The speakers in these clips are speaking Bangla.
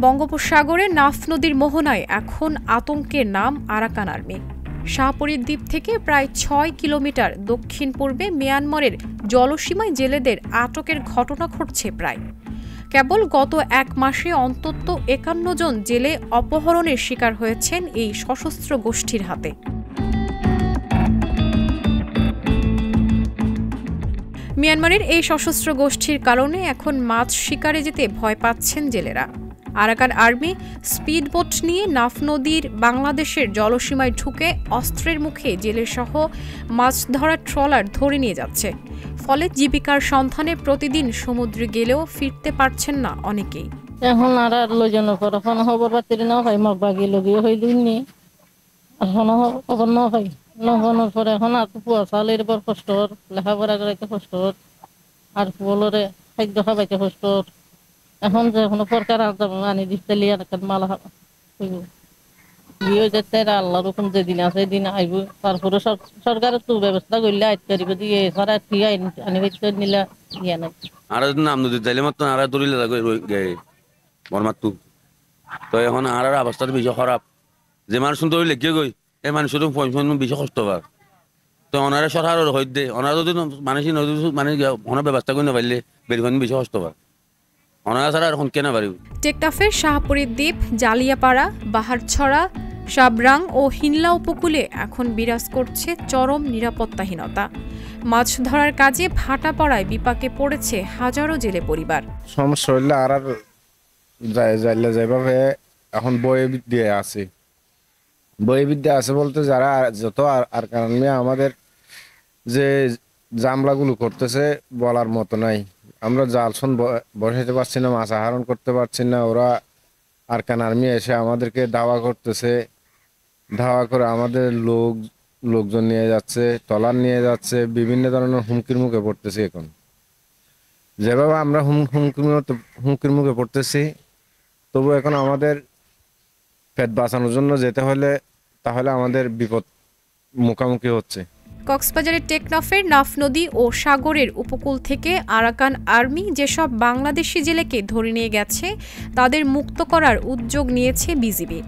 বঙ্গোপসাগরে নাফ নদীর মোহনায় এখন আতঙ্কের নাম আরাকান আর্মি। শাহপরীর দ্বীপ থেকে প্রায় ৬ কিলোমিটার দক্ষিণ পূর্বে মিয়ানমারের জলসীমায় জেলেদের আটকের ঘটনা ঘটছে প্রায়। কেবল গত ১ মাসে অন্তত ৫১ জন জেলে অপহরণের শিকার হয়েছেন এই সশস্ত্র গোষ্ঠীর হাতে। মিয়ানমারের এই সশস্ত্র গোষ্ঠীর কারণে এখন মাছ শিকারে যেতে ভয় পাচ্ছেন জেলেরা। আরাকান আর্মি স্পিডবোট নিয়ে নাফ নদীর বাংলাদেশের জলসীমায় ঢুকে অস্ত্রের মুখে জেলেসহ মাছ ধরার ট্রলার ধরে নিয়ে যাচ্ছে। ফলে জীবিকার সন্ধানে প্রতিদিন সমুদ্রে গেলেও ফিরতে পারছেন না অনেকেই। এখন আর লোজন এখন খবর পাতি না ভাই মগ বাগি লগিয়ে হয়ে দিননি এখন খবর না ভাই লঙ্ঘনের পরে এখন আর পুয়া চালের পর কষ্ট লেখাপড়া করাইতে কষ্ট আর বলরে খাদ্য খাবাইতে কষ্ট। এখন যে কোনো প্রকার আনি দিতে মালা বিয়ে যেতে আল্লাহর হুকুম যেদিন আছে দিন আইব। তারপরে সরকারের তো ব্যবস্থা করলে আইতে পারিব দিয়ে সারা ঠিক আনি নিলে ইয়ে নাই। আর নাম নদী যাইলে মাত্র আর দৌড়িলে বরমাত্তু তো এখন আর অবস্থাটা বেশি খারাপ। যে মানুষ দৌড়িলে গিয়ে গই এই মানুষ বেশি কষ্ট পার তো ওনারা সরকার হয়ে দে ওনারা যদি মানুষ মানে ওনার ব্যবস্থা করে না পারলে বেরোখান বেশি কষ্ট পার। টেকনাফের শাহপরীর দ্বীপ, জালিয়াপাড়া, বাহারছড়া, সাবরাং ও হিনলা উপকূলে এখন বিরাজ করছে চরম নিরাপত্তাহীনতা। মাছ ধরার কাজে ভাটা পড়ায় বিপাকে পড়েছে হাজারো জেলে পরিবার। সমস্যা হইলে আর যেভাবে এখন বইবিদ্যা আছে বলতে যারা যত আর কারণে আমাদের যে জামলাগুলো করতেছে বলার মতো নাই। আমরা জালসন বসাইতে পারছি না, মাছ আহরণ করতে পারছি না। ওরা আরাকান আর্মি এসে আমাদেরকে দাওয়া করতেছে, ধাওয়া করে আমাদের লোকজন নিয়ে যাচ্ছে, ট্রলার নিয়ে যাচ্ছে, বিভিন্ন ধরনের হুমকির মুখে পড়তেছি। এখন যেভাবে আমরা হুমকির মুখে পড়তেছি তবু এখন আমাদের পেট বাঁচানোর জন্য যেতে হলে তাহলে আমাদের বিপদ মুখোমুখি হচ্ছে। কক্সবাজারের টেকনাফের নাফ নদী ও সাগরের উপকূল থেকে আরাকান আর্মি যেসব বাংলাদেশি জেলেকে ধরে নিয়ে গেছে তাদের মুক্ত করার উদ্যোগ নিয়েছে বিজিবি।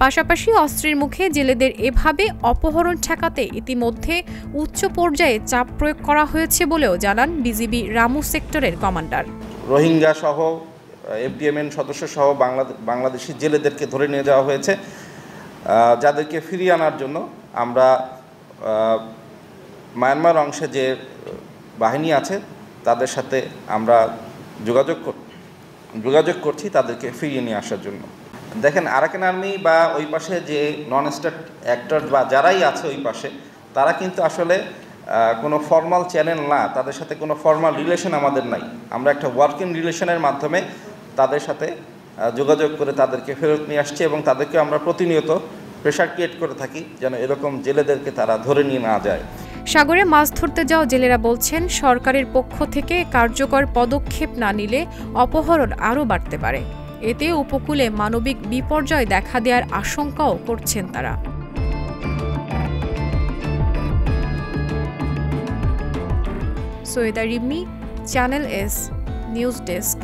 পাশাপাশি অস্ত্রের মুখে জেলেদের এভাবে অপহরণ ঠেকাতে ইতিমধ্যে উচ্চ পর্যায়ে চাপ প্রয়োগ করা হয়েছে বলেও জানান বিজিবি রামু সেক্টরের কমান্ডার। রোহিঙ্গা সহ এফডিএমএন সদস্য সহ বাংলাদেশি জেলেদেরকে ধরে নিয়ে যাওয়া হয়েছে, যাদেরকে ফিরিয়ে আনার জন্য আমরা মায়ানমার অংশে যে বাহিনী আছে তাদের সাথে আমরা যোগাযোগ করছি তাদেরকে ফিরিয়ে নিয়ে আসার জন্য। দেখেন, আরাকান আর্মি বা ওই পাশে যে নন স্টেট অ্যাক্টর বা যারাই আছে ওই পাশে, তারা কিন্তু আসলে কোনো ফর্মাল চ্যানেল না, তাদের সাথে কোনো ফর্মাল রিলেশন আমাদের নাই। আমরা একটা ওয়ার্কিং রিলেশনের মাধ্যমে তাদের সাথে যোগাযোগ করে তাদেরকে ফেরত নিয়ে আসছি এবং তাদেরকে আমরা প্রতিনিয়ত প্রেশার ক্রিয়েট করে থাকি যেন এরকম জেলেদেরকে তারা ধরে নিয়ে না যায়। সাগরে মাছ ধরতে যাওয়া জেলেরা বলছেন, সরকারের পক্ষ থেকে কার্যকর পদক্ষেপ না নিলে অপহরণ আরও বাড়তে পারে। এতে উপকূলে মানবিক বিপর্যয় দেখা দেওয়ার আশঙ্কাও করছেন তারা। Syeda Rimmi, channel S news desk.